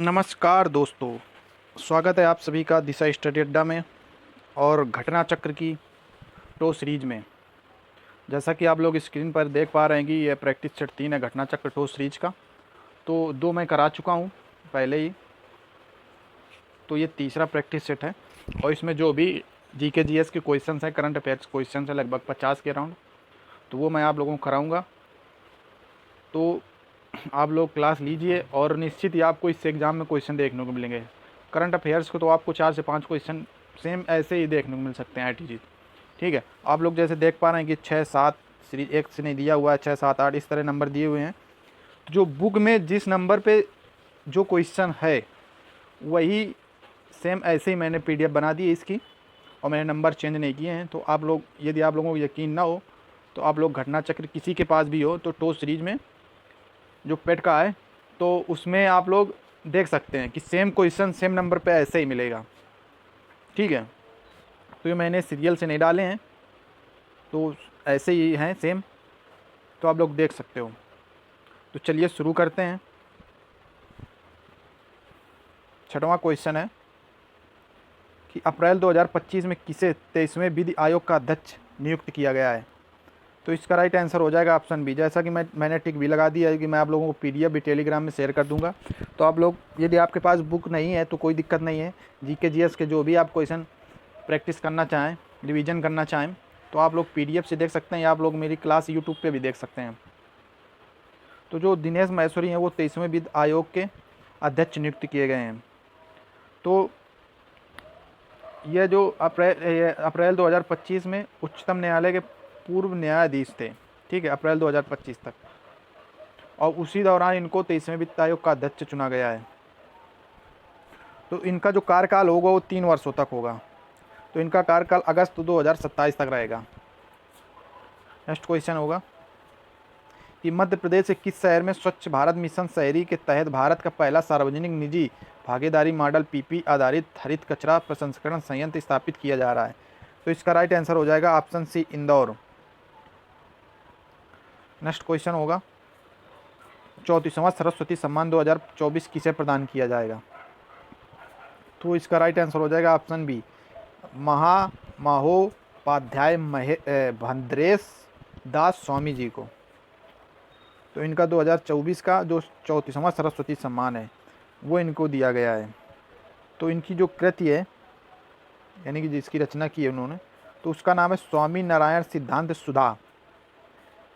नमस्कार दोस्तों, स्वागत है आप सभी का दिशा स्टडी अड्डा में और घटना चक्र की टो सीरीज में। जैसा कि आप लोग स्क्रीन पर देख पा रहे हैं कि यह प्रैक्टिस सेट 3 है घटना चक्र टो सीरीज का। तो 2 मैं करा चुका हूँ पहले ही, तो ये तीसरा प्रैक्टिस सेट है और इसमें जो भी जीके जीएस के क्वेश्चन हैं, करंट अफेयर्स क्वेश्चन है लगभग 50 के अराउंड, तो वो मैं आप लोगों को कराऊँगा। तो आप लोग क्लास लीजिए और निश्चित ही आपको इस एग्ज़ाम में क्वेश्चन देखने को मिलेंगे। करंट अफेयर्स को तो आपको 4 से 5 क्वेश्चन सेम ऐसे ही देखने को मिल सकते हैं आईटीजी। ठीक है, आप लोग जैसे देख पा रहे हैं कि 6 7 सीरीज एक से नहीं दिया हुआ है, 6 7 8 इस तरह नंबर दिए हुए हैं। तो जो बुक में जिस नंबर पे जो क्वेश्चन है वही सेम ऐसे ही मैंने पीडीएफ बना दी है इसकी, और मैंने नंबर चेंज नहीं किए हैं। तो आप लोग, यदि आप लोगों को यकीन ना हो तो आप लोग घटना चक्र किसी के पास भी हो तो टो सीरीज में जो पेट का है तो उसमें आप लोग देख सकते हैं कि सेम क्वेश्चन सेम नंबर पे ऐसे ही मिलेगा। ठीक है, तो ये मैंने सीरियल से नहीं डाले हैं, तो ऐसे ही हैं सेम, तो आप लोग देख सकते हो। तो चलिए शुरू करते हैं। छठवां क्वेश्चन है कि अप्रैल 2025 में किसे 23वें विधि आयोग का अध्यक्ष नियुक्त किया गया है। तो इसका राइट आंसर हो जाएगा ऑप्शन बी। जैसा कि मैंने टिक भी लगा दिया है कि मैं आप लोगों को पीडीएफ भी टेलीग्राम में शेयर कर दूंगा। तो आप लोग, यदि आपके पास बुक नहीं है तो कोई दिक्कत नहीं है, जीके जीएस के जो भी आप क्वेश्चन प्रैक्टिस करना चाहें, रिवीजन करना चाहें, तो आप लोग पीडीएफ से देख सकते हैं या आप लोग मेरी क्लास यूट्यूब पे भी देख सकते हैं। तो जो दिनेश महेश्वरी हैं वो 23वें वित्त आयोग के अध्यक्ष नियुक्त किए गए हैं। तो यह जो अप्रैल 2025 में उच्चतम न्यायालय के पूर्व न्यायाधीश थे। ठीक है, अप्रैल 2025 तक, और उसी दौरान इनको 23वें वित्त आयोग का अध्यक्ष चुना गया है। तो इनका जो कार्यकाल होगा वो 3 वर्षों तक होगा। तो इनका कार्यकाल अगस्त 2027 तक रहेगा। नेक्स्ट क्वेश्चन होगा कि मध्य प्रदेश के किस शहर में स्वच्छ भारत मिशन शहरी के तहत भारत का पहला सार्वजनिक निजी भागीदारी मॉडल पीपी आधारित हरित कचरा प्रसंस्करण संयंत्र स्थापित किया जा रहा है। तो इसका राइट आंसर हो जाएगा option C, Indore. Next question होगा 34वां सरस्वती सम्मान 2024 किसे प्रदान किया जाएगा। तो इसका राइट आंसर हो जाएगा ऑप्शन बी, महोपाध्याय भद्रेश दास स्वामी जी को। तो इनका 2024 का जो 34वां सरस्वती सम्मान है वो इनको दिया गया है। तो इनकी जो कृति है, यानी कि जिसकी रचना की है उन्होंने, तो उसका नाम है स्वामी नारायण सिद्धांत सुधा।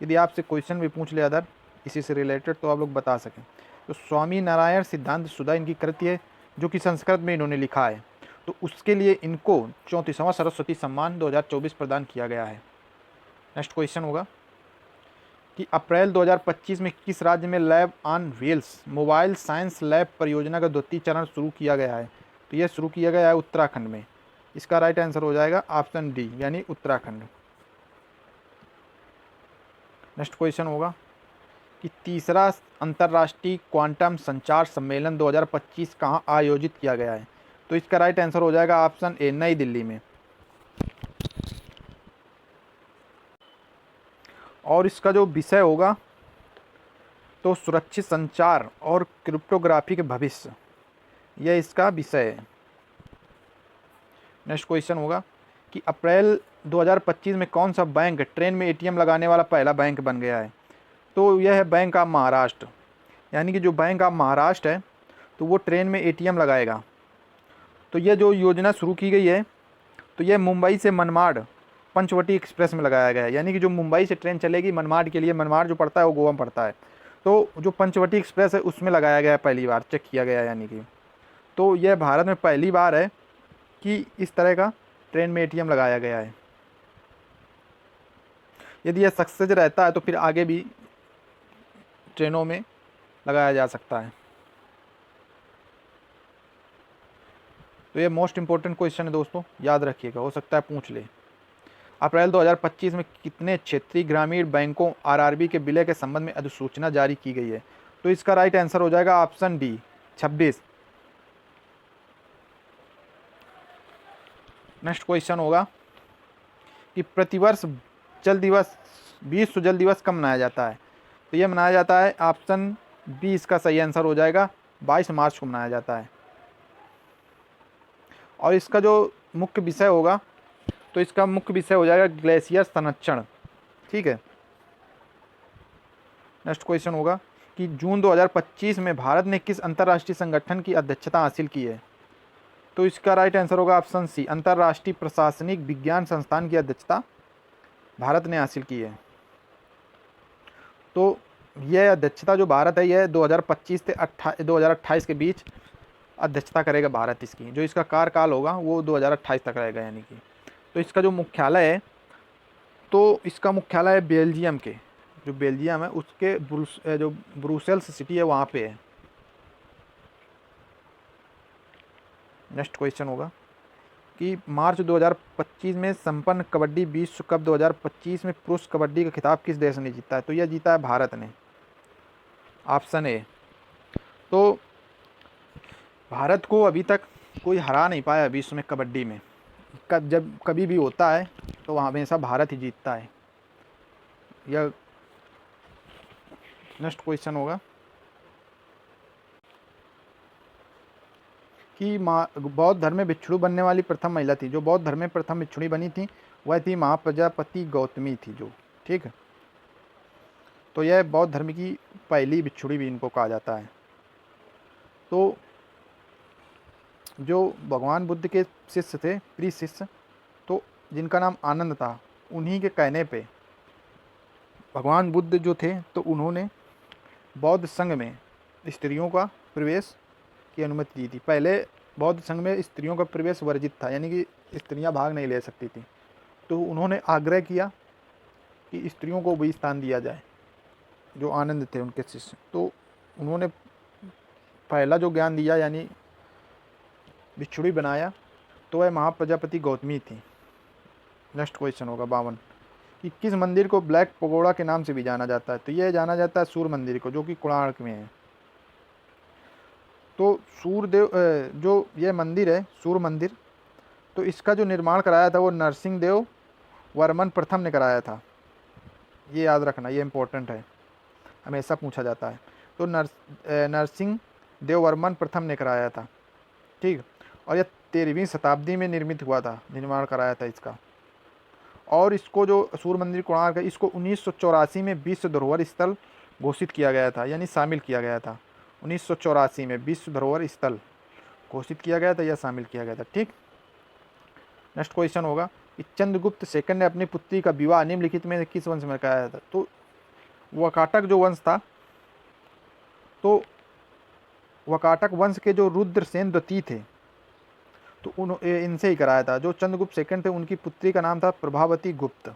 यदि आपसे क्वेश्चन भी पूछ ले अदर इसी से रिलेटेड तो आप लोग बता सकें। तो स्वामी नारायण सिद्धांत सुधा इनकी कृति है जो कि संस्कृत में इन्होंने लिखा है। तो उसके लिए इनको 34वां सरस्वती सम्मान 2024 प्रदान किया गया है। नेक्स्ट क्वेश्चन होगा कि अप्रैल 2025 में किस राज्य में lab on wheels mobile science lab परियोजना का द्वितीय चरण शुरू किया गया है। तो यह शुरू किया गया है उत्तराखंड में। इसका राइट आंसर हो जाएगा ऑप्शन डी, यानी उत्तराखंड। नेक्स्ट क्वेश्चन होगा कि तीसरा अंतर्राष्ट्रीय क्वांटम संचार सम्मेलन 2025 कहाँ आयोजित किया गया है। तो इसका राइट आंसर हो जाएगा ऑप्शन ए, नई दिल्ली में। और इसका जो विषय होगा तो सुरक्षित संचार और क्रिप्टोग्राफी के भविष्य, यह इसका विषय है। नेक्स्ट क्वेश्चन होगा कि अप्रैल 2025 में कौन सा बैंक ट्रेन में एटीएम लगाने वाला पहला बैंक बन गया है। तो यह है बैंक ऑफ महाराष्ट्र। यानी कि जो बैंक ऑफ महाराष्ट्र है तो वो ट्रेन में एटीएम लगाएगा। तो यह जो योजना शुरू की गई है तो यह मुंबई से मनमाड़ पंचवटी एक्सप्रेस में लगाया गया है। यानी कि जो मुंबई से ट्रेन चलेगी मनमाड़ के लिए, मनमाड़ जो पड़ता है वो गोवा में पड़ता है, तो जो पंचवटी एक्सप्रेस है उसमें लगाया गया है, पहली बार चेक किया गया है। यानी कि तो यह भारत में पहली बार है कि इस तरह का ट्रेन में एटीएम लगाया गया है। यदि यह सक्सेस रहता है तो फिर आगे भी ट्रेनों में लगाया जा सकता है। तो ये मोस्ट इंपॉर्टेंट क्वेश्चन है दोस्तों, याद रखिएगा, हो सकता है पूछ ले। अप्रैल 2025 में कितने क्षेत्रीय ग्रामीण बैंकों आरआरबी के विलय के संबंध में अधिसूचना जारी की गई है। तो इसका राइट आंसर हो जाएगा ऑप्शन डी, 26। नेक्स्ट क्वेश्चन होगा कि प्रतिवर्ष जल दिवस, विश्व जल दिवस कब मनाया जाता है। तो यह मनाया जाता है, ऑप्शन बी इसका सही आंसर हो जाएगा, 22 मार्च को मनाया जाता है। और इसका जो मुख्य विषय होगा, तो इसका मुख्य विषय हो जाएगा ग्लेशियर संरक्षण। ठीक है। नेक्स्ट क्वेश्चन होगा कि जून 2025 में भारत ने किस अंतर्राष्ट्रीय संगठन की अध्यक्षता हासिल की है? तो इसका राइट आंसर होगा ऑप्शन सी, अंतर्राष्ट्रीय प्रशासनिक विज्ञान संस्थान की अध्यक्षता भारत ने हासिल की है। तो यह अध्यक्षता जो भारत है, यह 2025 से 2028 के बीच अध्यक्षता करेगा भारत इसकी। जो इसका कार्यकाल होगा वो 2028 तक रहेगा यानी कि। तो इसका जो मुख्यालय है, तो इसका मुख्यालय है बेल्जियम के, जो बेल्जियम है उसके जो ब्रुसेल्स सिटी है वहाँ पे है। नेक्स्ट क्वेश्चन होगा कि मार्च 2025 में संपन्न कबड्डी विश्व कप 2025 में पुरुष कबड्डी का खिताब किस देश ने जीता है? तो यह जीता है भारत ने, ऑप्शन ए। तो भारत को अभी तक कोई हरा नहीं पाया विश्व में कबड्डी में। जब कभी भी होता है तो वहाँ हमेशा भारत ही जीतता है। यह नेक्स्ट क्वेश्चन होगा कि बौद्ध धर्म में भिक्षुणी बनने वाली प्रथम महिला थी। जो बौद्ध धर्म में प्रथम भिक्षुणी बनी थी वह थी महाप्रजापति गौतमी थी जो। ठीक है। तो यह बौद्ध धर्म की पहली भिक्षुणी भी इनको कहा जाता है। तो जो भगवान बुद्ध के शिष्य थे, प्रिय शिष्य, तो जिनका नाम आनंद था, उन्हीं के कहने पे भगवान बुद्ध जो थे तो उन्होंने बौद्ध संघ में स्त्रियों का प्रवेश की अनुमति दी थी। पहले बौद्ध संघ में स्त्रियों का प्रवेश वर्जित था, यानी कि स्त्रियां भाग नहीं ले सकती थी। तो उन्होंने आग्रह किया कि स्त्रियों को भी स्थान दिया जाए, जो आनंद थे उनके शिष्य। तो उन्होंने पहला जो ज्ञान दिया यानी भिक्षुणी बनाया, तो वह महाप्रजापति गौतमी थी। नेक्स्ट क्वेश्चन होगा 52 कि किस मंदिर को ब्लैक पगोड़ा के नाम से भी जाना जाता है? तो यह जाना जाता है सूर्य मंदिर को, जो कि कोणार्क में है। तो सूर्यदेव जो यह मंदिर है सूर्य मंदिर, तो इसका जो निर्माण कराया था वो नरसिंह देव वर्मन प्रथम ने कराया था। ये याद रखना, ये इम्पोर्टेंट है, हमेशा पूछा जाता है। तो नरसिंह देव वर्मन प्रथम ने कराया था। ठीक। और यह 13वीं शताब्दी में निर्मित हुआ था, निर्माण कराया था इसका। और इसको जो सूर्य मंदिर कोणार्क है, इसको 1984 में विश्व धरोहर स्थल घोषित किया गया था, यानी शामिल किया गया था। 1984 में विश्व धरोहर स्थल घोषित किया गया था या शामिल किया गया था। ठीक। नेक्स्ट क्वेश्चन होगा कि चंद्रगुप्त सेकंड ने अपनी पुत्री का विवाह निम्नलिखित में किस वंश में कराया था? तो वकाटक जो वंश था, तो वकाटक वंश के जो रुद्रसेन द्वितीय थे, तो इनसे ही कराया था। जो चंद्रगुप्त सेकंड थे उनकी पुत्री का नाम था प्रभावती गुप्त।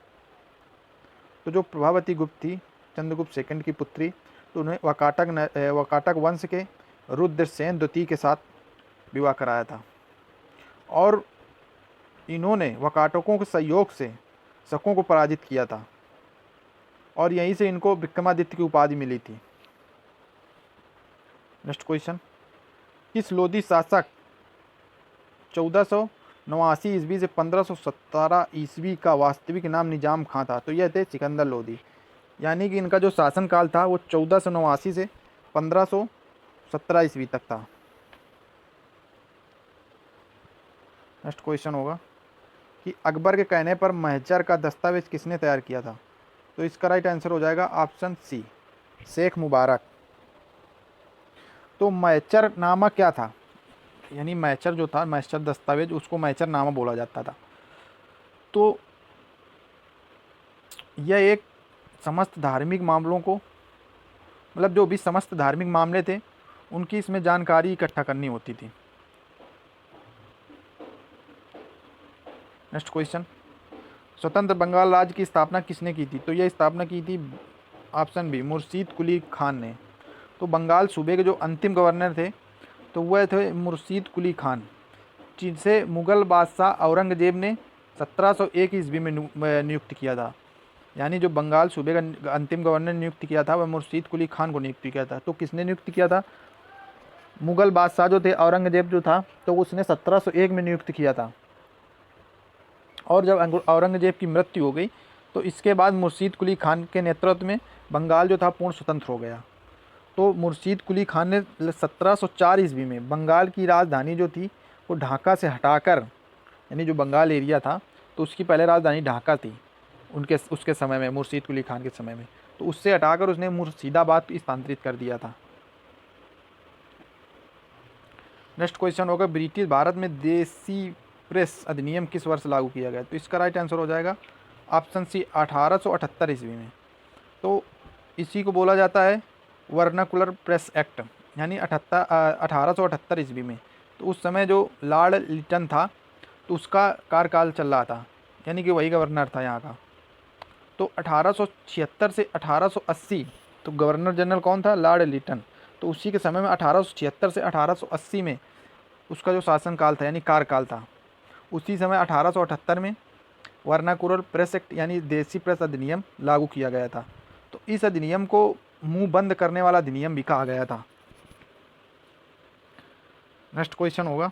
तो जो प्रभावती गुप्त थी चंद्रगुप्त सेकंड की पुत्री, तो उन्हें वकाटक वंश के रुद्रसेन द्वितीय के साथ विवाह कराया था। और इन्होंने वकाटकों के सहयोग से शकों को पराजित किया था, और यहीं से इनको विक्रमादित्य की उपाधि मिली थी। नेक्स्ट क्वेश्चन, किस लोधी शासक 1489 ईस्वी से 1517 ईस्वी का वास्तविक नाम निजाम खां था? तो यह थे सिकंदर लोधी, यानी कि इनका जो शासनकाल था वो 1489 से 1517 ईस्वी तक था। नेक्स्ट क्वेश्चन होगा कि अकबर के कहने पर महजर का दस्तावेज किसने तैयार किया था? तो इसका राइट आंसर हो जाएगा ऑप्शन सी, शेख मुबारक। तो महचर नामा क्या था? यानी महचर जो था, महचर दस्तावेज, उसको महचर नामा बोला जाता था। तो यह एक समस्त धार्मिक मामलों को, मतलब जो भी समस्त धार्मिक मामले थे उनकी इसमें जानकारी इकट्ठा करनी होती थी। नेक्स्ट क्वेश्चन, स्वतंत्र बंगाल राज्य की स्थापना किसने की थी? तो यह स्थापना की थी ऑप्शन बी, मुर्शीद कुली खान ने। तो बंगाल सूबे के जो अंतिम गवर्नर थे तो वह थे मुर्शीद कुली खान, जिनसे मुग़ल बादशाह औरंगजेब ने 1701 ईस्वी में नियुक्त किया था। यानी जो बंगाल सूबे का अंतिम गवर्नर नियुक्त किया था वह मुर्शीद कुली खान को नियुक्त किया था। तो किसने नियुक्त किया था? मुग़ल बादशाह जो थे, औरंगजेब जो था, तो उसने 1701 में नियुक्त किया था। और जब औरंगजेब की मृत्यु हो गई तो इसके बाद मुर्शीद कुली खान के नेतृत्व में बंगाल जो था पूर्ण स्वतंत्र हो गया। तो मुर्शीद कुली खान ने 1704 ईस्वी में बंगाल की राजधानी जो थी वो ढाका से हटाकर, यानी जो बंगाल एरिया था तो उसकी पहले राजधानी ढाका थी उनके उसके समय में, मुर्शीद कुली खान के समय में, तो उससे हटाकर उसने मुर्शिदाबाद स्थानांतरित कर दिया था। नेक्स्ट क्वेश्चन होगा, ब्रिटिश भारत में देसी प्रेस अधिनियम किस वर्ष लागू किया गया? तो इसका राइट आंसर हो जाएगा ऑप्शन सी 1878 ईस्वी में। तो इसी को बोला जाता है वर्नाकुलर प्रेस एक्ट, यानी 1878 ईस्वी में। तो उस समय जो लॉर्ड लिटन था तो उसका कार्यकाल चल रहा था, यानी कि वही गवर्नर था यहाँ का। तो 1876 से 1880, तो गवर्नर जनरल कौन था? लॉर्ड लिटन। तो उसी के समय में 1876 से 1880 में उसका जो शासनकाल था यानी कार्यकाल था। उसी समय 1878 में वर्नाकुलर प्रेस एक्ट यानी देसी प्रेस अधिनियम लागू किया गया था। तो इस अधिनियम को मुंह बंद करने वाला अधिनियम भी कहा गया था। नेक्स्ट क्वेश्चन होगा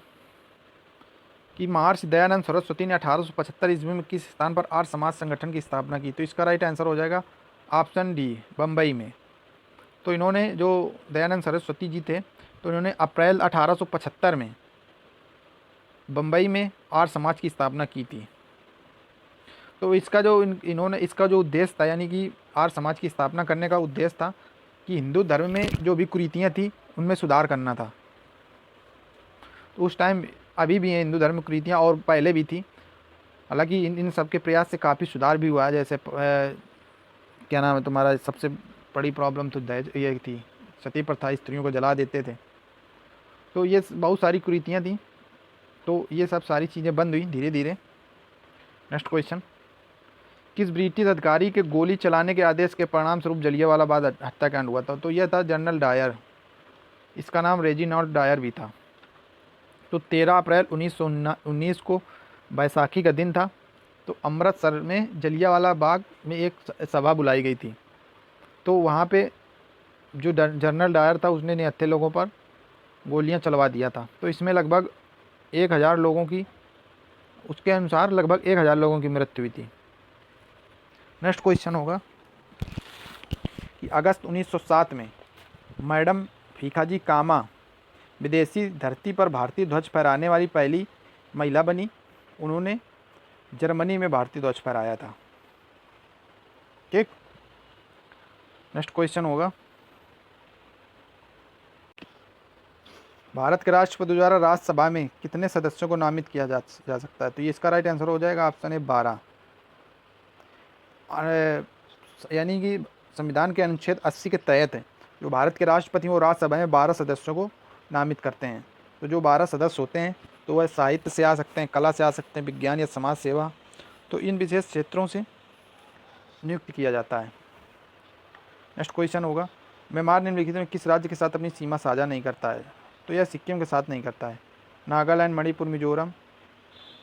कि महर्षि दयानंद सरस्वती ने 1875 ईस्वी में किस स्थान पर आर्य समाज संगठन की स्थापना की? तो इसका राइट आंसर हो जाएगा ऑप्शन डी, बम्बई में। तो इन्होंने, जो दयानंद सरस्वती जी थे, तो इन्होंने अप्रैल 1875 में बम्बई में आर्य समाज की स्थापना की थी। तो इसका जो इन्होंने इसका जो उद्देश्य था, यानी कि आर्य समाज की स्थापना करने का उद्देश्य था कि हिंदू धर्म में जो भी कुरीतियाँ थी उनमें सुधार करना था। तो उस टाइम, अभी भी हैं हिंदू धर्म में कुरीतियाँ और पहले भी थी, हालांकि इन सब के प्रयास से काफ़ी सुधार भी हुआ है। जैसे क्या नाम है तुम्हारा, सबसे बड़ी प्रॉब्लम तो दहेज ये थी, सती प्रथा, स्त्रियों को जला देते थे। तो ये बहुत सारी कुरीतियाँ थी, तो ये सब सारी चीज़ें बंद हुई धीरे धीरे। नेक्स्ट क्वेश्चन, किस ब्रिटिश अधिकारी के गोली चलाने के आदेश के परिणाम स्वरूप जलियांवाला बाग हत्याकांड हुआ था? तो यह था जनरल डायर, इसका नाम रेजिनाल्ड डायर भी था। तो 13 अप्रैल 1919 को बैसाखी का दिन था। तो अमृतसर में जलियांवाला बाग में एक सभा बुलाई गई थी। तो वहाँ पे जो जनरल डायर था उसने निहत्थे लोगों पर गोलियां चलवा दिया था। तो इसमें लगभग 1000 लोगों की, उसके अनुसार लगभग 1000 लोगों की मृत्यु हुई थी। नेक्स्ट क्वेश्चन होगा कि अगस्त 1907 में मैडम भीखाजी कामा विदेशी धरती पर भारतीय ध्वज फहराने वाली पहली महिला बनी। उन्होंने जर्मनी में भारतीय ध्वज फहराया था। ठीक, नेक्स्ट क्वेश्चन होगा, भारत के राष्ट्रपति द्वारा राज्यसभा में कितने सदस्यों को नामित किया जा सकता है? तो ये इसका राइट आंसर हो जाएगा ऑप्शन ए 12। यानी कि संविधान के अनुच्छेद 80 के तहत जो भारत के राष्ट्रपति वो राज्यसभा में 12 सदस्यों को नामित करते हैं। तो जो 12 सदस्य होते हैं तो वह साहित्य से आ सकते हैं, कला से आ सकते हैं, विज्ञान या समाज सेवा, तो इन विशेष क्षेत्रों से नियुक्त किया जाता है। नेक्स्ट क्वेश्चन होगा, म्यांमार निम्नलिखित में किस राज्य के साथ अपनी सीमा साझा नहीं करता है? तो यह सिक्किम के साथ नहीं करता है। नागालैंड, मणिपुर, मिजोरम,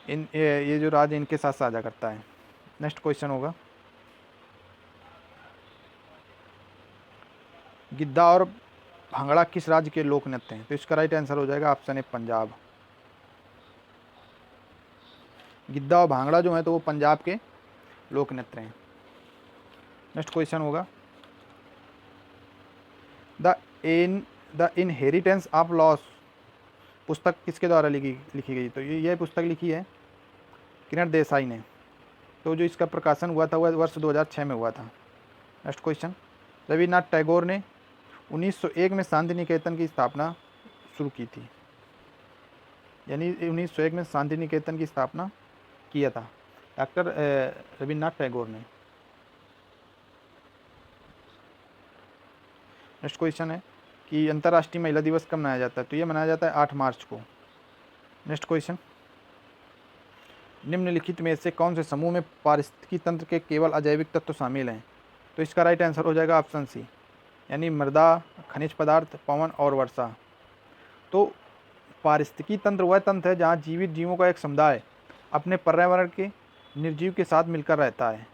ये जो राज्य इनके साथ साझा करता है। नेक्स्ट क्वेश्चन होगा, गिद्धा और भांगड़ा किस राज्य के लोक नृत्य हैं? तो इसका राइट आंसर हो जाएगा ऑप्शन ए पंजाब। गिद्धा और भांगड़ा जो है तो वो पंजाब के लोक नृत्य हैं। नेक्स्ट क्वेश्चन होगा, द इनहेरिटेंस ऑफ लॉस पुस्तक किसके द्वारा लिखी गई? तो ये पुस्तक लिखी है किरण देसाई ने। तो जो इसका प्रकाशन हुआ था वह वर्ष 2006 में हुआ था। नेक्स्ट क्वेश्चन, रविन्द्रनाथ टैगोर ने 1901 में शांति निकेतन की स्थापना शुरू की थी, यानी 1901 में शांति निकेतन की स्थापना किया था डॉक्टर रविन्द्रनाथ टैगोर ने। नेक्स्ट क्वेश्चन है कि अंतर्राष्ट्रीय महिला दिवस कब मनाया जाता है? तो ये मनाया जाता है 8 मार्च को। नेक्स्ट क्वेश्चन, निम्नलिखित में से कौन से समूह में पारिस्थितिकी तंत्र के केवल अजैविक तत्व शामिल हैं? तो इसका राइट आंसर हो जाएगा ऑप्शन सी, यानी मृदा, खनिज पदार्थ, पवन और वर्षा। तो पारिस्थितिकी तंत्र वह तंत्र है जहाँ जीवित जीवों का एक समुदाय अपने पर्यावरण के निर्जीव के साथ मिलकर रहता है,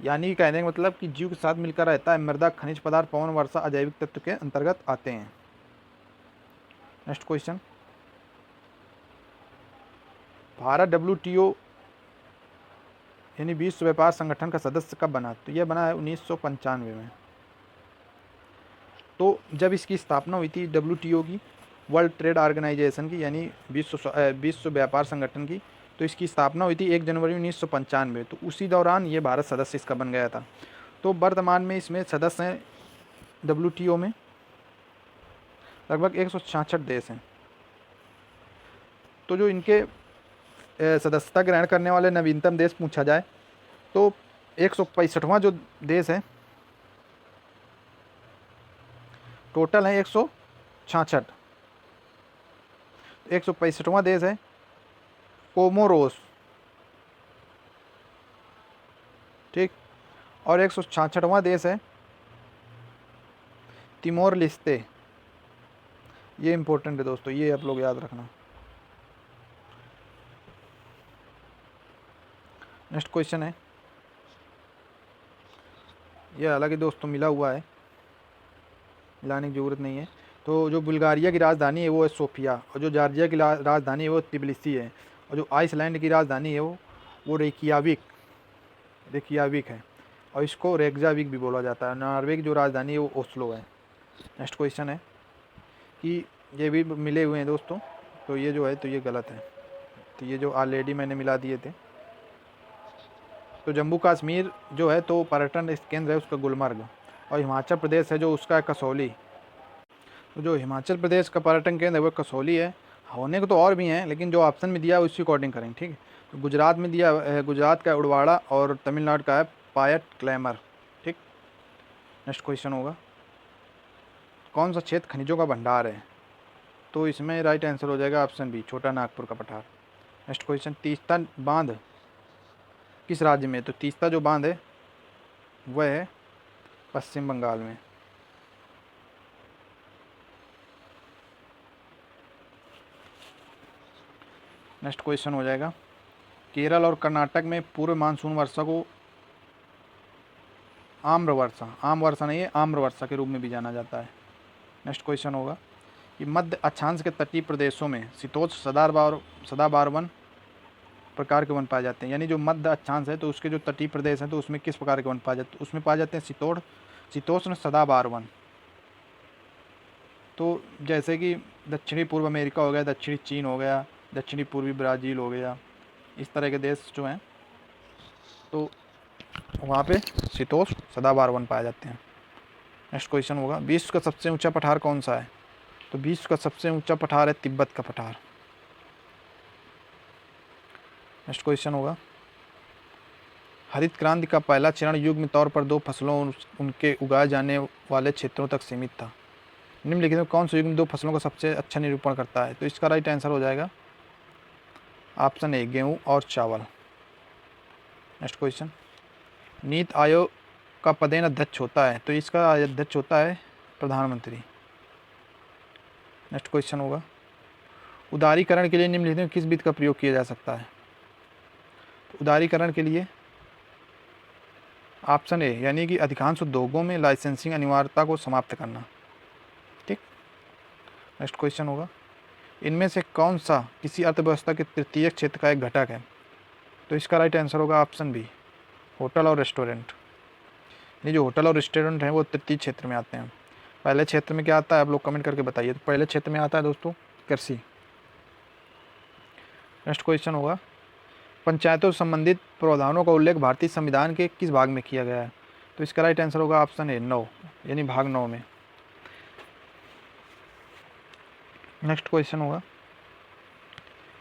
यानी कहने का मतलब कि जीव के साथ मिलकर रहता है। मृदा, खनिज पदार्थ, पवन, वर्षा अजैविक तत्व के अंतर्गत आते हैं। नेक्स्ट क्वेश्चन, भारत WTO यानी विश्व व्यापार संगठन का सदस्य कब बना? तो यह बना है 1995 में। तो जब इसकी स्थापना हुई थी WTO की, वर्ल्ड ट्रेड ऑर्गेनाइजेशन की, यानी विश्व व्यापार संगठन की, तो इसकी स्थापना हुई थी 1 जनवरी 1995। तो उसी दौरान ये भारत सदस्य इसका बन गया था। तो वर्तमान में इसमें सदस्य हैं WTO में लगभग 166 देश हैं। तो जो इनके सदस्यता ग्रहण करने वाले नवीनतम देश पूछा जाए तो 165वां जो देश है, टोटल है 166। 165वां देश है कोमोरोस, ठीक। और 166वां देश है तिमोर लिस्ते। ये इंपॉर्टेंट है दोस्तों, ये आप लोग याद रखना। नेक्स्ट क्वेश्चन है, ये हालांकि दोस्तों मिला हुआ है, मिलाने की ज़रूरत नहीं है। तो जो बुल्गारिया की राजधानी है वो है सोफिया, और जो जॉर्जिया की राजधानी है वो तिबिलिसी है, और जो आइसलैंड की राजधानी है वो रेकियाविक है, और इसको रेक्जाविक भी बोला जाता है। नॉर्वे की जो राजधानी है वो ओस्लो है। नेक्स्ट क्वेश्चन है कि ये भी मिले हुए हैं दोस्तों, तो ये जो है तो ये गलत है, तो ये जो ऑलरेडी मैंने मिला दिए थे। तो जम्मू कश्मीर जो है तो पर्यटन केंद्र है उसका गुलमर्ग, और हिमाचल प्रदेश है जो उसका है कसौली। तो जो हिमाचल प्रदेश का पर्यटन केंद्र है वो कसौली है। होने को तो और भी हैं, लेकिन जो ऑप्शन में दिया है उसी अकॉर्डिंग करें, ठीक है। तो गुजरात में दिया है, गुजरात का उड़वाड़ा, और तमिलनाडु का है पायट क्लैमर, ठीक। नेक्स्ट क्वेश्चन होगा, कौन सा क्षेत्र खनिजों का भंडार है? तो इसमें राइट आंसर हो जाएगा ऑप्शन बी, छोटा नागपुर का पठार। नेक्स्ट क्वेश्चन, तीस्ता बांध किस राज्य में? तो तीस्ता जो बांध है वह है पश्चिम बंगाल में। नेक्स्ट क्वेश्चन हो जाएगा, केरल और कर्नाटक में पूर्व मानसून वर्षा को आम्र वर्षा नहीं है, आम्र वर्षा के रूप में भी जाना जाता है। नेक्स्ट क्वेश्चन होगा कि मध्य अक्षांश के तटीय प्रदेशों में शीतोष्ण सदाबहार वन प्रकार के वन पाए जाते हैं। यानी जो मध्य अक्षांश है तो उसके जो तटीय प्रदेश हैं तो उसमें किस प्रकार के वन पाए जाते हैं? उसमें पाए जाते हैं शीतोष्ण सदाबहार वन। तो जैसे कि दक्षिणी पूर्व अमेरिका हो गया, दक्षिणी चीन हो गया, दक्षिणी पूर्वी ब्राज़ील हो गया, इस तरह के देश जो हैं तो वहाँ पे शीतोष्ण सदाबहार वन पाए जाते हैं। नेक्स्ट क्वेश्चन होगा, विश्व का सबसे ऊंचा पठार कौन सा है? तो विश्व का सबसे ऊंचा पठार है तिब्बत का पठार। नेक्स्ट क्वेश्चन होगा, हरित क्रांति का पहला चरण युग्म तौर पर 2 फसलों उनके उगाए जाने वाले क्षेत्रों तक सीमित था। निम्नलिखित में कौन सा युग्म 2 फसलों का सबसे अच्छा निरूपण करता है? तो इसका राइट आंसर हो जाएगा ऑप्शन ए, गेहूँ और चावल। नेक्स्ट क्वेश्चन, नीति आयोग का पदेन अध्यक्ष होता है? तो इसका अध्यक्ष होता है प्रधानमंत्री। नेक्स्ट क्वेश्चन होगा, उदारीकरण के लिए निम्नलिखित में किस विधि का प्रयोग किया जा सकता है? तो उदारीकरण के लिए ऑप्शन ए, यानी कि अधिकांश उद्योगों में लाइसेंसिंग अनिवार्यता को समाप्त करना, ठीक। नेक्स्ट क्वेश्चन होगा, इनमें से कौन सा किसी अर्थव्यवस्था के तृतीय क्षेत्र का एक घटक है? तो इसका राइट आंसर होगा ऑप्शन बी, होटल और रेस्टोरेंट। ये जो होटल और रेस्टोरेंट हैं वो तृतीय क्षेत्र में आते हैं। पहले क्षेत्र में क्या आता है आप लोग कमेंट करके बताइए। तो पहले क्षेत्र में आता है दोस्तों कृषि। नेक्स्ट क्वेश्चन होगा, पंचायतों से संबंधित प्रावधानों का उल्लेख भारतीय संविधान के किस भाग में किया गया है? तो इसका राइट आंसर होगा ऑप्शन ए, 9, यानी भाग 9 में। नेक्स्ट क्वेश्चन होगा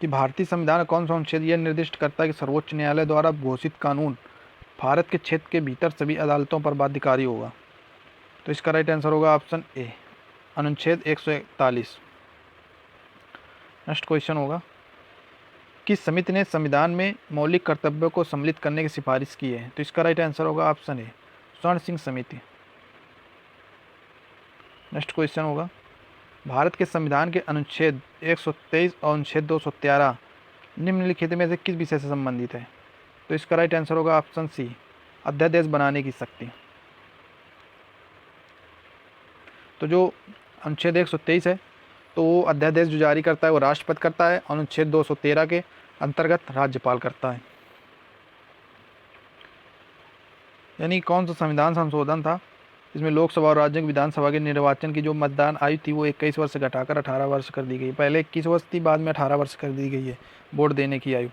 कि भारतीय संविधान का कौन सा अनुच्छेद यह निर्दिष्ट करता है कि सर्वोच्च न्यायालय द्वारा घोषित कानून भारत के क्षेत्र के भीतर सभी अदालतों पर बाध्यकारी होगा? तो इसका राइट आंसर होगा ऑप्शन ए, अनुच्छेद 141। नेक्स्ट क्वेश्चन होगा, किस समिति ने संविधान में मौलिक कर्तव्यों को सम्मिलित करने की सिफारिश की है? तो इसका राइट आंसर होगा ऑप्शन ए, स्वर्ण सिंह समिति। नेक्स्ट क्वेश्चन होगा, भारत के संविधान के अनुच्छेद 123 और अनुच्छेद 213 निम्नलिखित में से किस विषय से संबंधित है? तो इसका राइट आंसर होगा ऑप्शन सी, अध्यादेश बनाने की शक्ति। तो जो अनुच्छेद 123 है तो वो अध्यादेश जो जारी करता है वो राष्ट्रपति करता है, और अनुच्छेद 213 के अंतर्गत राज्यपाल करता है। यानी कौन सा संविधान संशोधन था इसमें लोकसभा और राज्य विधानसभा के निर्वाचन की जो मतदान आयु थी वो 21 वर्ष से घटाकर 18 वर्ष कर दी गई। पहले 21 वर्ष थी, बाद में 18 वर्ष कर दी गई है वोट देने की आयु।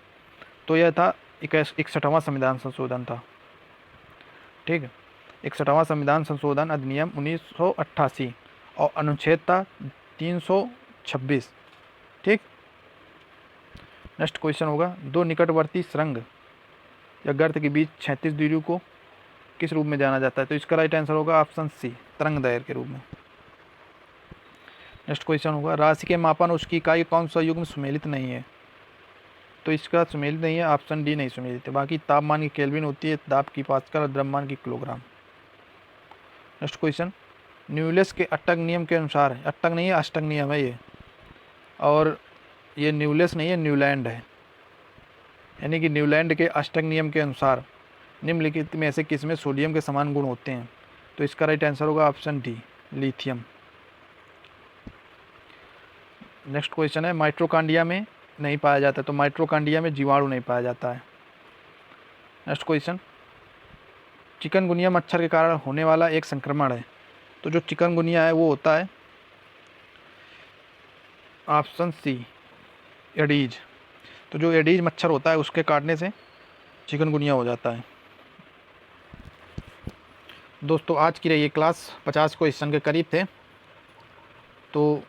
तो यह था 61वां संविधान संशोधन था। ठीक है, 61वां संविधान संशोधन अधिनियम 1988 और अनुच्छेद था 326। ठीक, नेक्स्ट क्वेश्चन होगा, दो निकटवर्ती सुरंग या गर्त के बीच 36 दूरी को किस रूप में जाना जाता है? तो इसका राइट आंसर होगा ऑप्शन सी, तरंग दैर्घ्य के रूप में। नेक्स्ट क्वेश्चन होगा, राशि के मापन उसकी इकाई कौन सा युग्म सुमेलित नहीं है? तो इसका सुमेलित नहीं है, ऑप्शन डी नहीं सुमेलित है। बाकी तापमान की केल्विन होती है, दाब की पास्कल और द्रव्यमान की किलोग्राम। नेक्स्ट क्वेश्चन, न्यूलेस के अष्टक नियम के अनुसार, अष्टक नहीं है अष्टक नियम है ये, और ये न्यूलेस नहीं है न्यूलैंड है, यानी कि न्यूलैंड के अष्टक नियम के अनुसार निम्नलिखित में से किस में सोडियम के समान गुण होते हैं? तो इसका राइट आंसर होगा option D, lithium. Next question है, माइटोकॉन्ड्रिया में नहीं पाया जाता, तो माइटोकॉन्ड्रिया में जीवाणु नहीं पाया जाता है। नेक्स्ट क्वेश्चन, चिकनगुनिया मच्छर के कारण होने वाला एक संक्रमण है, तो जो चिकनगुनिया है वो होता है ऑप्शन सी, एडीज। तो जो एडीज मच्छर होता है उसके काटने से चिकनगुनिया हो जाता है। दोस्तों आज की ये क्लास 50 क्वेश्चन के करीब थे, तो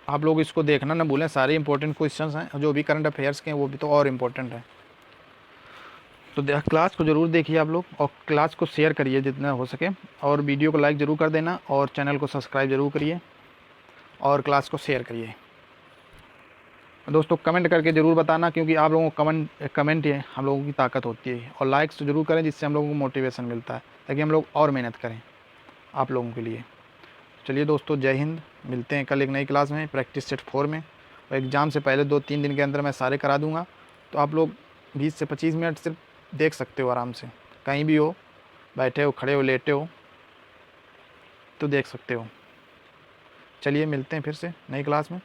आप लोग इसको देखना ना भूलें, सारे इंपॉर्टेंट क्वेश्चंस हैं, जो भी करंट अफेयर्स के हैं वो भी तो और इम्पोर्टेंट है। तो क्लास को ज़रूर देखिए आप लोग, और क्लास को शेयर करिए जितना हो सके, और वीडियो को लाइक ज़रूर कर देना, और चैनल को सब्सक्राइब ज़रूर करिए, और क्लास को शेयर करिए। दोस्तों कमेंट करके ज़रूर बताना, क्योंकि आप लोगों को कमेंट ही हम लोगों की ताकत होती है, और लाइक्स ज़रूर करें जिससे हम लोगों को मोटिवेशन मिलता है, ताकि हम लोग और मेहनत करें आप लोगों के लिए। चलिए दोस्तों, जय हिंद। मिलते हैं कल एक नई क्लास में, प्रैक्टिस सेट 4 में, और एग्ज़ाम से पहले 2-3 दिन के अंदर मैं सारे करा दूंगा। तो आप लोग 20 से 25 मिनट सिर्फ देख सकते हो, आराम से कहीं भी हो, बैठे हो, खड़े हो, लेटे हो, तो देख सकते हो। चलिए मिलते हैं फिर से नई क्लास में।